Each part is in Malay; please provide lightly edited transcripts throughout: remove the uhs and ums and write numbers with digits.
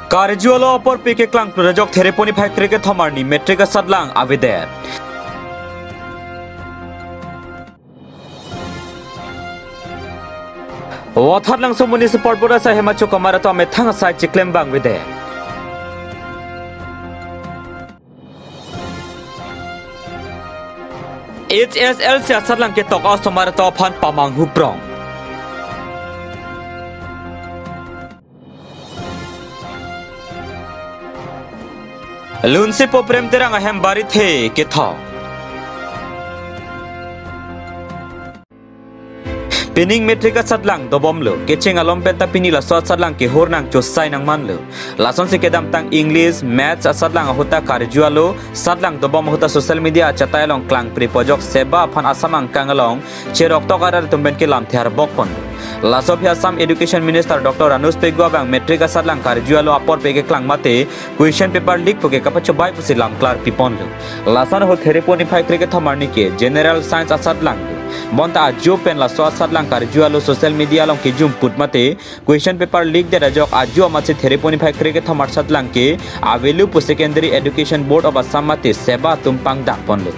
Karjualo opor pike klang projok thereponi factory ke thomarni metric sadlang avidet. Wathar langsung municipal board sa hemacho kamara to ame thang sai chiklem bang vide. HSL sia sadlang ke tok aus tomara to phan pamang huprong. Lunsi poprem terang ahem bari the ke tha. Pining metrika sadlang dobom lo kecheng alom penta pinila so sadlang ke hornang chosai nang man lo lason se kedam tang English maths sadlang hota karjualo sadlang dobom hota social media chatai long klang pripojok seba phan asamang kangalong cherok tokarar tumben ke lam thiar bokpon lasopia sam education minister Dr. Anus Pegwa bang metrika sadlang karjualo apor pege klang mate question paper leak poke kapacho bai pusi lam klar pipon lo lasan ho thereponi phai krike thamarni ke general science sadlang Bonta ajo pen la soa sadlang karjualo social media long ke jum put mate question paper leak de rajok ajo amase thereponi factory ke thamar sadlang ke avelu pu secondary education board of Assam mate seba tumpang dak ponlo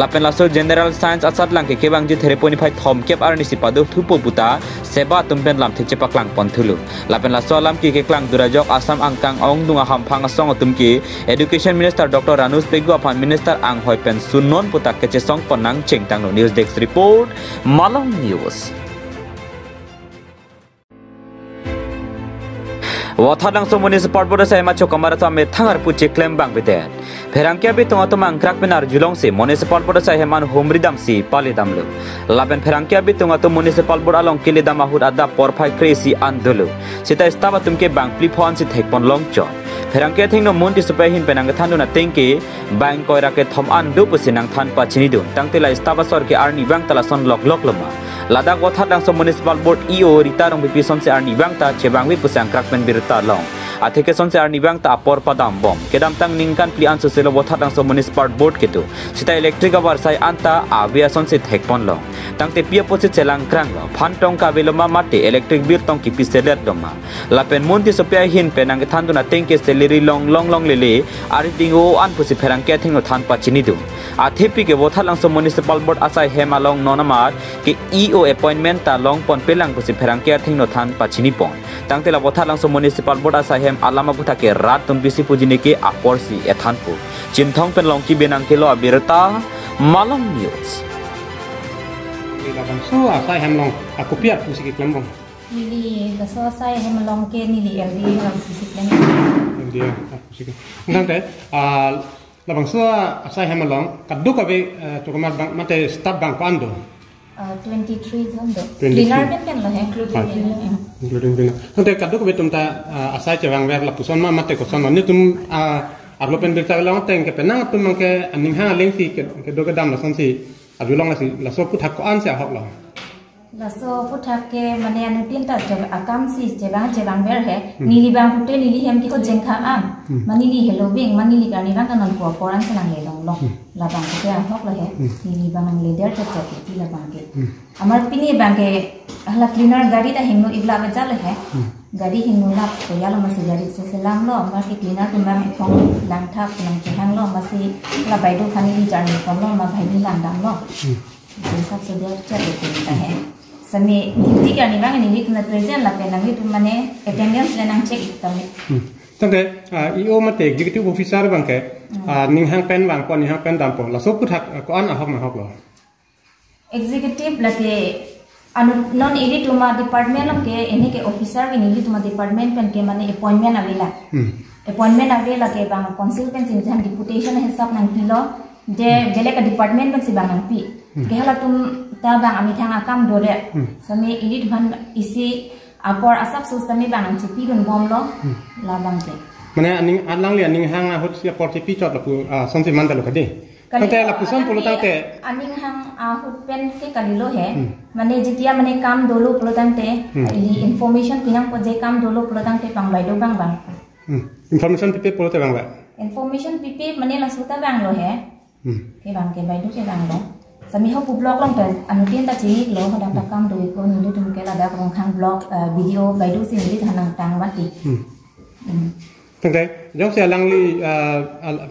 lapen la so general science asadlang ke kebang ji thereponi phai thom kep arni sipado thupo buta seba tumpen lam thiche paklang ponthulu lapen la so lam ke klang durajok Assam angkang ong dunga hamphang song tumki education minister Dr. Ranus Pegu aphan minister ang hoipen sunnon putak ke song ponang chengtang no news desk report Malam News. Wathar langsung municipal board sa hemacho kamara to ame thangar puche claim bang bite. Pherangkya bi tonga tomang krak benar julong se municipal board sa heman homridam si palidam lo. Laben pherangkya bi tonga to municipal board along kilidam ahud ada porphai kresi andulu. Sita staba tumke bang plifon si thekpon long chon. Pherangkya thingno munti supai hin penang thandu na tengke bang koira ke thom andu pusinang than pachini dun. Tangtela staba sor ke arni wang tala son lok loma. Ladak wathar langsung municipal board EO ritarong bipi som se arni wang ta chebang wi pusang krakmen birta long. Atheke som se arni wang ta apor padam bom. Kedam tang ningkan plian so selo wathar langsung municipal board ketu. Sita electric awar sai anta avia son se thekpon long. Tangte pia posi chelang krang lo. Phantong ka veloma mate electric bill tong kipi selet doma. Lapen munti sopia hin penang thandu na tengke salary long lele ari dingo an pusi pherangke thingno than pachini du. Athepi ke wathar langsung municipal board asai hema long nonamar ke EO appointment ta long pon pelang pusi pherangke thingno than pachini pon. Tangtela wathar langsung municipal board asai hem alama puta ke rat tum bisi pujini ke aporsi ethan pu. Chinthong pen long ki benang ke lo abirta Malam News. So asai hem long aku piat pusi ke klembong. Nili so asai hem long ke nili LD long pusi klembong. Dia pusi ke. Nangte labang so asai hem long kaduk abe tukamar bang mate staff bang pando. 23 zondo. Dinner kan lah including dinner. Nangte kaduk abe tumta asai cewang ver lapuson ma mate ko son ni tum arlopen berta long teng ke penang tum ke aning ha lengsi ke dogadam la son si Adulong la so puthak ko an sia hok lo la so puthak ke mane anu tin ta je akam si jebang ber he nili bang putte nili hem ki ko jengkha am manili hello bing manili garni bang kanan ko poran sanang le long long la bang ke hok la he nili bang ang leader ta ti la bang ke amar pini bang ke hala cleaner gari ta himno igla me jal he gari himno la ko yalo masi gari se selang lo amar ke cleaner tu bang phong lang thak nang chang lo masi la bai do khani ni jarni kon lo ma bhai ni lang dam lo सब से देर चले होता है समय ड्यूटी करने वाले नहीं तो प्रेजेंट लगे लगे तो मने अटेंडेंस लेना चेक तमे तंगे ईओ मते एग्जीक्यूटिव ऑफिसर बंके निहांग पेन बांग को निहांग पेन दामपो ला सब कुछ को अन हक न हक लो एग्जीक्यूटिव लगे अनु नॉन एडी टुमा डिपार्टमेंट लगे एने के ऑफिसर के नीली टुमा डिपार्टमेंट पेन के मने अपॉइंटमेंट अवेला अपॉइंटमेंट अवेला के बांग कंसल्टेंट इन डिपुटेशन हिसाब नंग किलो जे बेले का डिपार्टमेंट बन से बांग पी केहला तुम tabang ami thang akam dore sami edit ban isi apor asap sustami bang chipi gun bomlo la bangte mane aning adlang le aning hang hot sia por chipi chot lapu sonsi mandalo kade kante lapu son polo tangte aning hang hot pen ke kalilo he mane jitia mane kam dolo polo tangte information pinang ko je kam dolo polo tangte bang baido bang information pipe polo te bang ba information pipe mane la suta bang lo he ke bang ke baido ke bang lo Sami ho pu blog long ten anu tin ta chi lo ho dang takam do ko ni tum ke la da krong khang blog video baidu sin ni thanang tang wat ti ตั้งแต่ยังเสียลังลี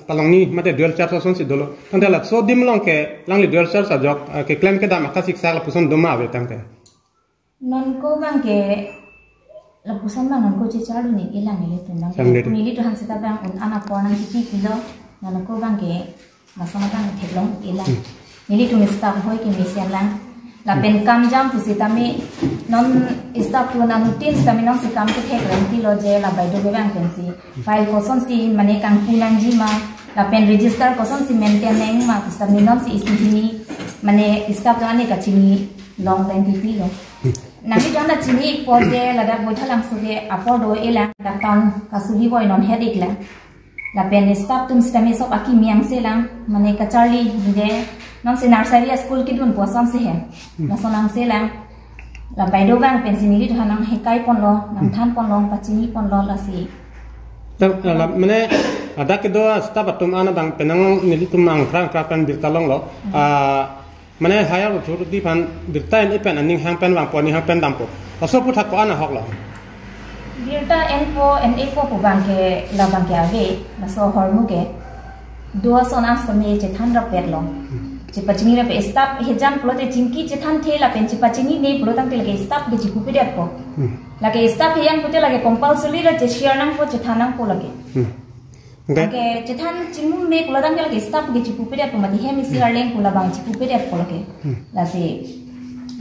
ปลังนี้มาแต่เดือดชาร์จส่วนสิดอลตั้งแต่ละโซดิมลองแกลังลีเดือดชาร์จจอกแกเคลมแกดามาคัสิกซาละผู้สนดมาเวตั้งแต่นนก็บางแกละผู้สนบางนนก็จะจ้าดูนี่ilangนี่ตุนบางแกนี่ลิตุหันสิตาบางอุนอานาปอนังที่กิโลนนก็บางแกมาสมัครเทปลงilangนี่ลิตุมิสตาร์ห้อยกิมิเซียนลังla pen kam jam pusi tami non staff tu na nutin tami non si kam ke thek renti lo je la bai do be bang pen si file ko son si mane kang punan ji ma la pen register ko son si maintenance ma pusi tami non si isi ni mane staff tu ane ka chini long pen ti lo nami jana chini po je la da boi thalang su ge apo do ela da town ka su bi boy non headache la la pen staff tum stami so aki miang se lang mane ka charlie je non si nursery school ki dun posan se he la sonang se lang la bai do bang pen sini tu hanang he kai pon lo nang than pon long pachini pon lo la si ta la mane ada ke do sta batum ana bang penang nili tum ang krang krapan bir talong lo mane haya ro chu di pan bir ta en pen aning hang pen wang pon ni hang pen dam po la so pu thak ko ana hok lo birta en e po bang ke la bang ke ave la so hormu ke do sonang sami che than ra pet lo Cipacini la pe stop hejam plote cingki cetan the la pen cipacini ne plotang te lagi stop de cipu pediat po lagi stop hian pute lagi compulsory la ce share nang po cethanang po lagi lagi cetan cimu ne plotang te lagi stop de cipu pediat po mati hemi siar leng pula bang cipu pediat po lagi la se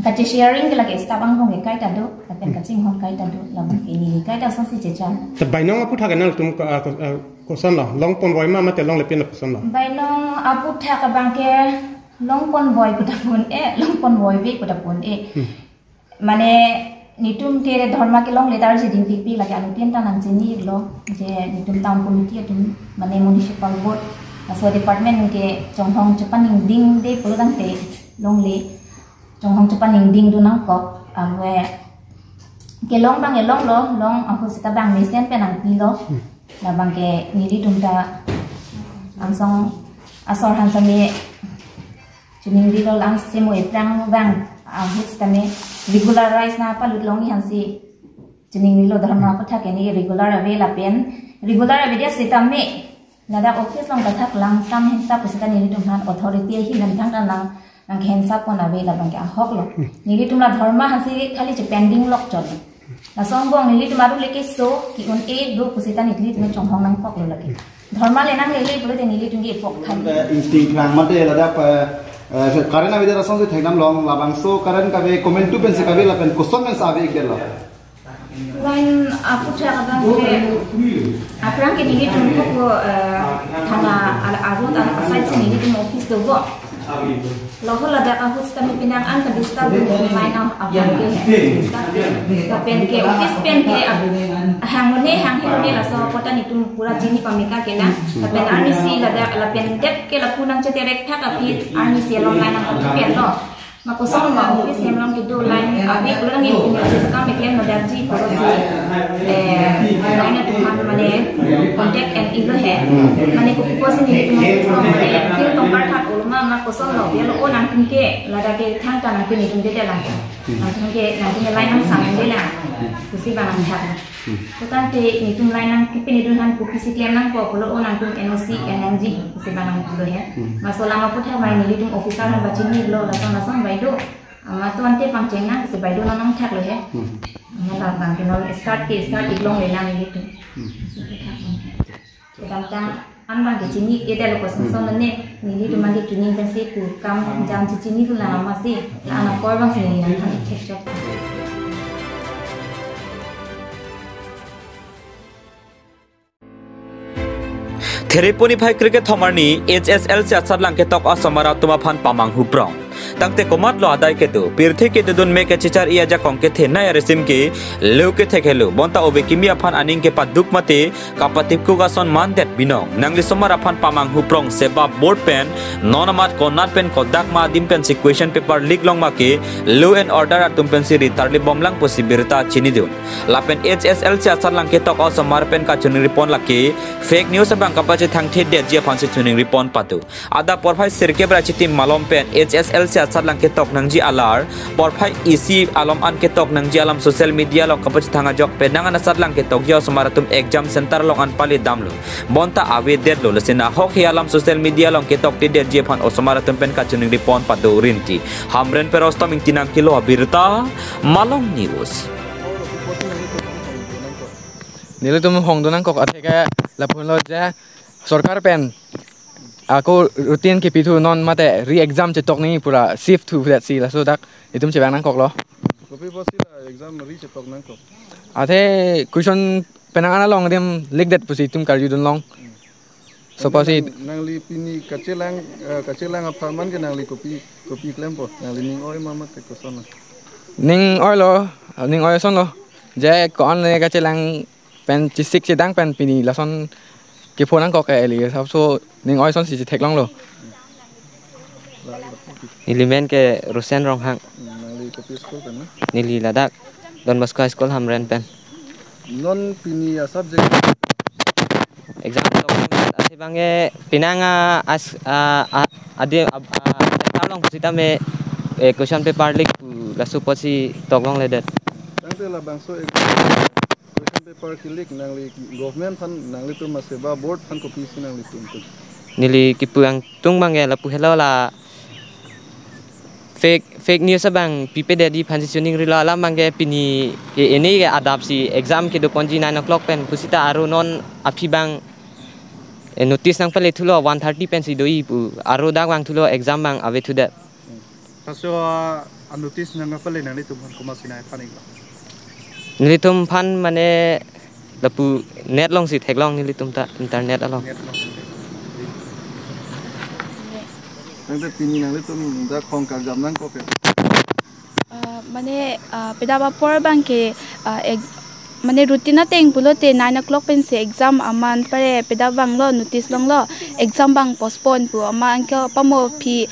kace sharing lagi stop ang hong kai tado la pen kacing hong kai tado la bang ini kai ta son si cechan te bainong apu thaganal tum ko son lo long pon boy ma te long le pin la son lo bainong apu thaka bang ke long pon boy putapun long pon boy be putapun mane nitum ke dharma ke long letar je din pi lagi anu tian tan jeni lo je nitum town committee atum mane municipal board aso department ke chonghong chapaning ding de puludang te long le chonghong chapaning ding du nang ko amwe ke long bang e long lo long aku sita bang mesen penang pi lo la bang ke niri tumta ansong asor hansame Juning di lo lang semo iprang bang hits tame regularize na palut long ni hansi juning di lo dharma ko thake ni regular ave la pen regular ave dia sitame nada office long ka thak lang sam hinsa pusita ni tum han authority hi nan thang lang nang hensa pon ave la bang ka hok lo ni tum la dharma hansi khali che pending lok chol la song bong ni tum aru leke so ki on e do pusita ni tum chong hong nang pok lo laki dharma le nang le pule te ni tum gi pok khan instinct lang mate la da karena video rasong se thagnam long labang so karan ka be comment tu pen se ka be la pen question men sa be ikdel lo when aku cakap abang ke aprang ke dili tum ko thana ala arut ala asai sini di office do go lo ho la da ka hus kami pinang an ka disturb ko mai na abang ke ka pen ke office pen ke hang ne la so kota ni tum pura jini pamika ke na ka pen ani si la da la pen dep ke la punang che terek tha ka pi ani si lo mai na ka pen lo Makusong ma office yang lang itu line abi ulang ini sekarang mekian modarji porosi line itu mana contact and itu he mana kupuas ini itu mana feel tongkar hat ulama makusong lo dia lo nang ke lada ke thang ta nang ini itu dia lah nang ke line nang sang dia lah kusi barang hat Kutan te nitum line nang kipin itu han kupisi klaim nang ko lo nang tum NOC NMG kusi barang itu ya masalah ma putha mai ni tum officer nang bacini lo lasang baido ama tuan te pangceng nang kusi baido nang thak lo ya ngala bang ke no start iklong le nang ni tum kadang an bang ke cini ida lo kosong son ne ni tum mandi tuning pensi tu kam jam cini tu la masih la anak kor bang sini nang thak check Thereponi phai cricket thomarni HSL se achar langke tok asamara tuma phan pamang huprong tangte komat lo adai ke tu pirthe ke dun me ke chichar ia ja kongke the na resim ke leuke thekelo bonta obe kimia phan aning ke paduk mate kapatip ku ga son man det binong nangli somara phan pamang huprong seba board pen nonamat konat pen kodak ma dim pen question paper leak long ma ke law and order atum pen siri tarli bomlang posibirta chini dun lapen HSL se achar langke tok asamar pen ka chuni repon lake fake news abang kapache thang the det je phan se chuni repon patu ada porphai sirke bra chitim malom pen HSL se se sat lang ketok nang ji alar por phai isi alom an ketok nang ji alam social media lo kapach thanga jok pe nang an sat lang ketok yo samaratum exam center lo an pali damlo bonta ave det lo lesina hok hi alam social media lo ketok ti det je phan osmaratum pen ka chuning ripon padorinti hamren perostom ing tinang kilo abirta malong news Nila tum hong donang kok ate ka lapun lo ja sarkar pen aku rutin ke pitu non mate re-exam cetok ni pura shift to that si la so dak itum cebang nang kok lo kopi posi la exam re cetok nang kok ate question penang ana long dem lik that pusi tum karju don long so posi nang li pini kacelang apa man ke nang li kopi klempo nang li ning oi mama te kosona ning oi son lo ja kon le kacelang pen cisik sedang pen pini lason ke phonang kok ka eli so ning oi son si thek long lo Nilimen ke Rusen rong hang nang li kopi school kan nili ladak Don Bosco School hamren pen non pini ya subject exam ati bange pinanga as ade talong posita me question paper lik lasu posi toglong ledet tang te la bangso question paper kilik nang li government fan nang li tu maseba board fan kopi si nang li tu nili kipuang tung bange lapu hello la fake news abang pipe dedi positioning rila alam bange pini ini adapsi exam ke do ponji 9 o'clock pen pusita aru non api bang notice nang pale thulo 130 pen si doi pu aru dak bang thulo exam bang ave thu that paso notice nang pale nang li tu fan komasina fan ikla nilitum fan mane lapu net long si theklong nilitum ta internet along nang te pini nang li tu da khong ka jam nang kok mane pedaba por banke mane rutina teng pulote 9 o'clock pen se exam aman pare pedabang lo notice long lo exam bang postpone pu ama anka pamo phi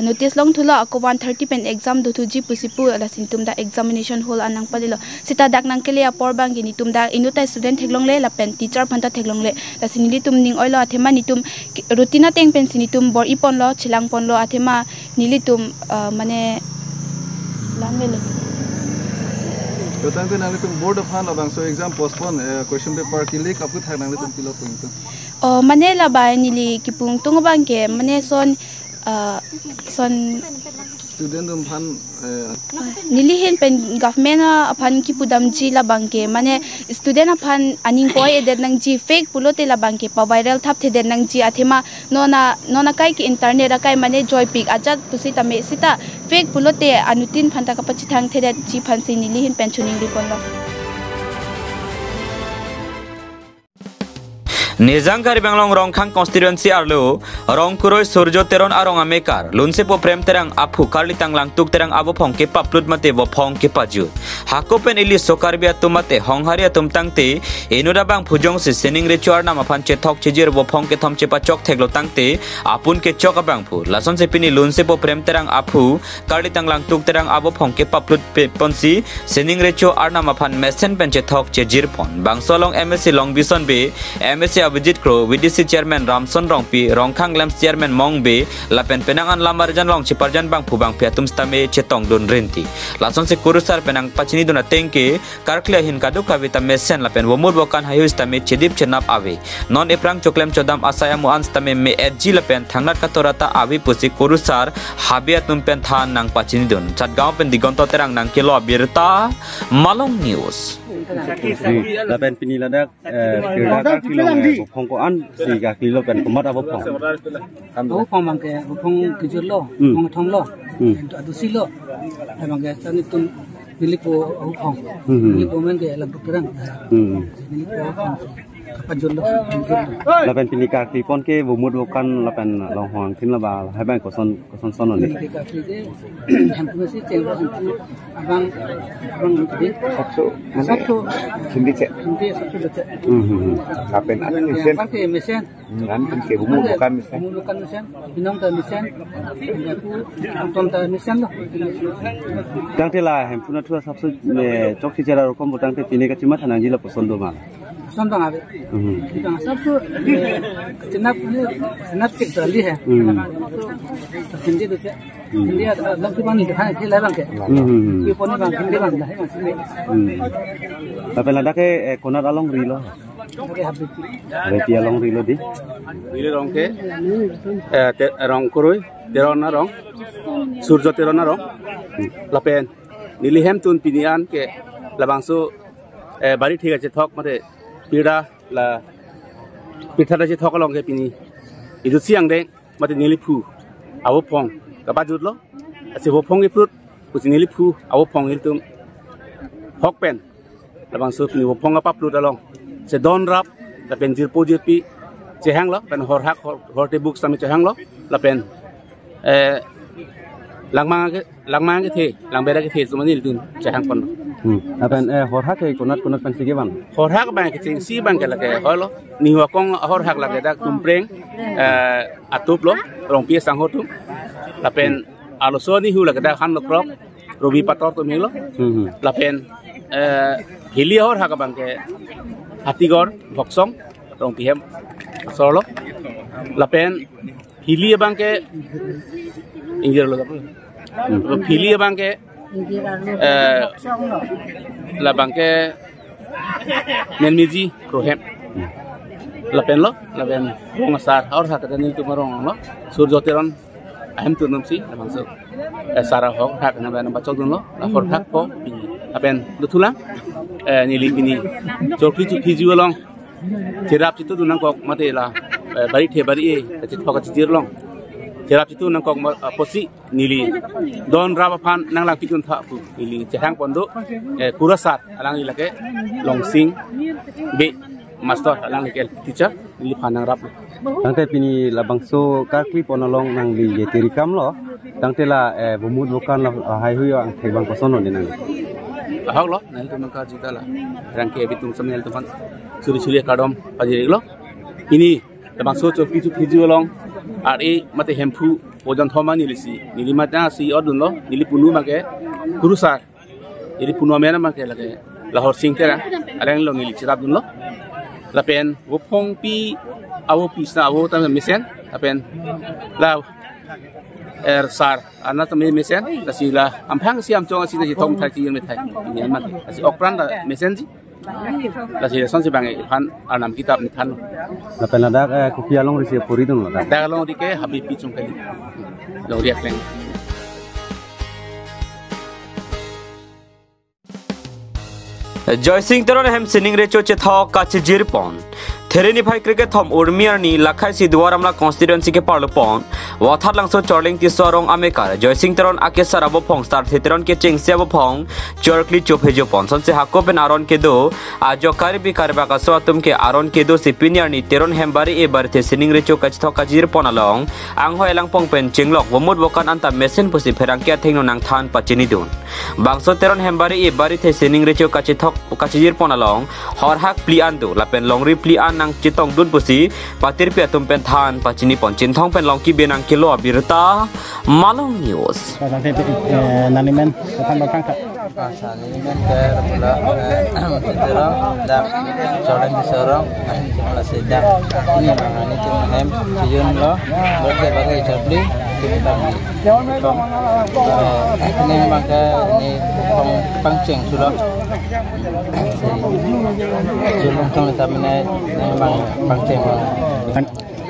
notice long thulo ko 130 pen exam do thuji pusipu la sintum da examination hall anang palilo sita dak nang kelia por bang ni tum da inuta student theklong le la pen teacher phanta theklong le la sinili tum ning oilo athema ni tum rutina teng pen sini tum bor ipon lo chilang pon lo athema nili tum mane langele tang te nang li tu board of fan la bangso exam postpone question paper kilik apu thak nang li tu pilo point mane la ba nili kipung tung bang ke mane son student dum fan nili hen pen government aphan ki pudam ji la bangke mane student aphan aning koi edet nang ji fake pulote la bangke pa viral thap the den nang ji athema nona kai ki internet akai mane joy pic ajat pusi tame sita fake pulote anutin phanta ka pachi thang the ji phansi nili hen pensioning ri ponlo Nizangkari Banglong Rongkhang constituency arlo Rongkuroi Surjo Teron Arong Amekar Lunse po prem terang apu karli tanglang tuk terang abo phong ke paplut mate wo phong ke paju Hakopen ili sokarbia tumate hongharia tumtangte enuda bang phujong se sening re chuar nama phan chetok chejir wo phong ke thom chepa chok theklo tangte apun ke chok abang phu lason se pini lunse po prem terang apu karli tanglang tuk terang abo phong ke paplut pe ponsi sening re chu arnama phan mesen pen chetok chejir pon bangsolong MSc long bison be MSc Abhijit Kro, VDC Chairman Ramson Rongpi, Rongkhang Lams Chairman Mong Be, Lapen Penangan Lamarjan Long Ciparjan Bang Pubang Piatum Stame Cetong Don Renti. Lason se kurusar penang pacini dona tengke, karklia hin kadu kavita mesen lapen womur bokan hayu stame cedip cenap ave. Non eprang coklem codam asayamu an stame me edji lapen thangnat katorata ave pusi kurusar habiatum pen than nang pacini don. Chatgaon pen digonto terang nang kilo abirta Malong News. Lapen pini ladak kilo phong ko an si ka kilo pen komat abo phong phong bang ke phong kijur lo phong thong lo adu si lo bang ke tani tun nilipo phong nilipo men ke lag kerang nilipo phong kapajul lo lapen pini ka klipon ke bumud bukan lapen long hong tin laba hai bang ko son non ni ka klide hampu si cengro abang tadi sabso hindi sabso baca lapen an mesen pakai mesen kan ke bumud bukan mesen binong ta mesen aku anton ta mesen lo tang te la hampu na thua sabso me chok si jara rokom butang te pini ka chima thanang ji la poson do ma son bang ave bang sab so senap ke tali hai hindi to hindi lam se pani dikhane the lai bang ke ye pone bang hindi bang lai bang sine tapi lada ke konat along rilo along rilo di rong ke rong kuroi terona rong surjo terona rong lapen nilihem tun pinian ke labangsu bari ঠিক আছে thok mate pida la pitha da je thok along ke pini idu siang de mate nili phu awo phong ka ba jut lo ase ho phong iput kusi nili phu awo phong il tum hok pen labangsu pini ho phong apa plut along se don rap la pen jir po jir pi che hang lo pen hor hak hor te book sami che hang lo la pen langmang ke the lang bera ke the sumani tun che hang pon apan hor hak ke konat pan sige ban hor hak ban ke ting si ban ke la ke holo ni wa kong hor hak la ke da tumpreng atup lo rong pi sang hotu la pen aloso ni hu la ke da khan lo krok robi pator to mi lo la pen hili hor hak ban ke hatigor boksong rong pi hem solo la pen hili ban ke injir lo hili ban ke la bangke menmiji krohem la pen ngasar aur hak dan itu marong lo surjo teron ahem tu nomsi la bangso sara hok hak na ban bacok dun lo la hor hak po la pen lutulang nili bini chokri chu phiju long tirap chitu dunang kok mate la bari the bari e chit phok chitir long tirap chitu nang kok posi nili don raba phan nang lang pitun tha pu nili chehang pondo kurasat alang ilake longsing be master alang lekel teacher nili phanang rap tangte pini labangso ka clip onolong nang li yetirikam lo tangte la bumud bukan la hai huyo ang thebang kosono dinang hak lo nal tu maka jita la rangke bitung samel tu kan suri kadom ajiri lo ini labangso choki chu phiju long আর এই মাতে হেম্পু ওজন থমা নিলিসি নিলিমাতা সি অদুন লো নিলি পুনু মাকে কুরুসার এরি পুনু মেনা মাকে লাগে লাহোর সিং তেরা আলেন লো নিলি চিরাব দুন লো লাপেন ও ফং পি আও পিসা আও তা মেসেন লাপেন লা er sar ana to mesen la sila amphang siam chong si ji thong thai chi me thai ni man si okran da mesen ji la sila son si bang e phan anam kitab ni than la pen da ko pia long ri se puri dun la da long ri ke habi pi chung kali lo riak leng Joy Singh teron hem sining re choche thok ka chijir pon Thereni phai cricket thom urmiar ni lakhai si duaramla constituency ke parlo pon wathar langso chorling ti sorong amekar Joy Singh teron ake sarabo phong star theteron ke chengse abo phong chorkli chophejo pon son se hakopen aron ke do ajo karbi karba ka swatum ke aron ke do sipiniar ni teron hembari e bar the sining re chok thok ka chijir pon along ang hoi lang pong pen chenglok womut bokan anta mesen pusi pherang ke thengno nang than pachini dun bangso teron hembari e bari the sining re chok ka chijir pon along hor hak pli andu lapen longri pli an nang chitong dun pusi patir pia tum pen than pachini pon chin thong pen long ki benang kilo abirta malong news nanimen kan bakang ka nanimen ke pula terong dak sorang di sorong jumlah sedap ini mangani tu hem sijun lo berbagai jabli kita ini maka ini pangceng sudah julung tong tamne memang pangceng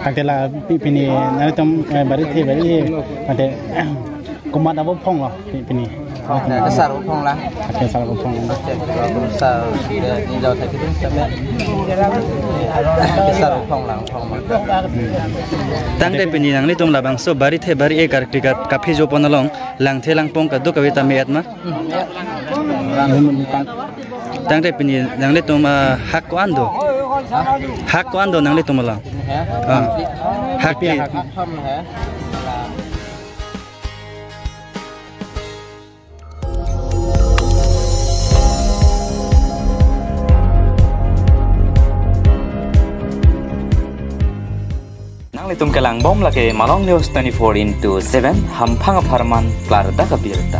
Kantela pini nari tom bari the bari ate kumat abo phong lo pini dasar phong lah dasar phong dasar ni jauh tak kita sampai dasar phong lang phong tang te pini nang ni tom labang so bari the bari e kar tikat kafe jo ponalong lang the lang pong ka do kawita me atma tang te pini nang le tom hak ko ando nang le tom la hak pi Tum kelang bom lake Malong News 24/7 hampang aparman klar da kabirta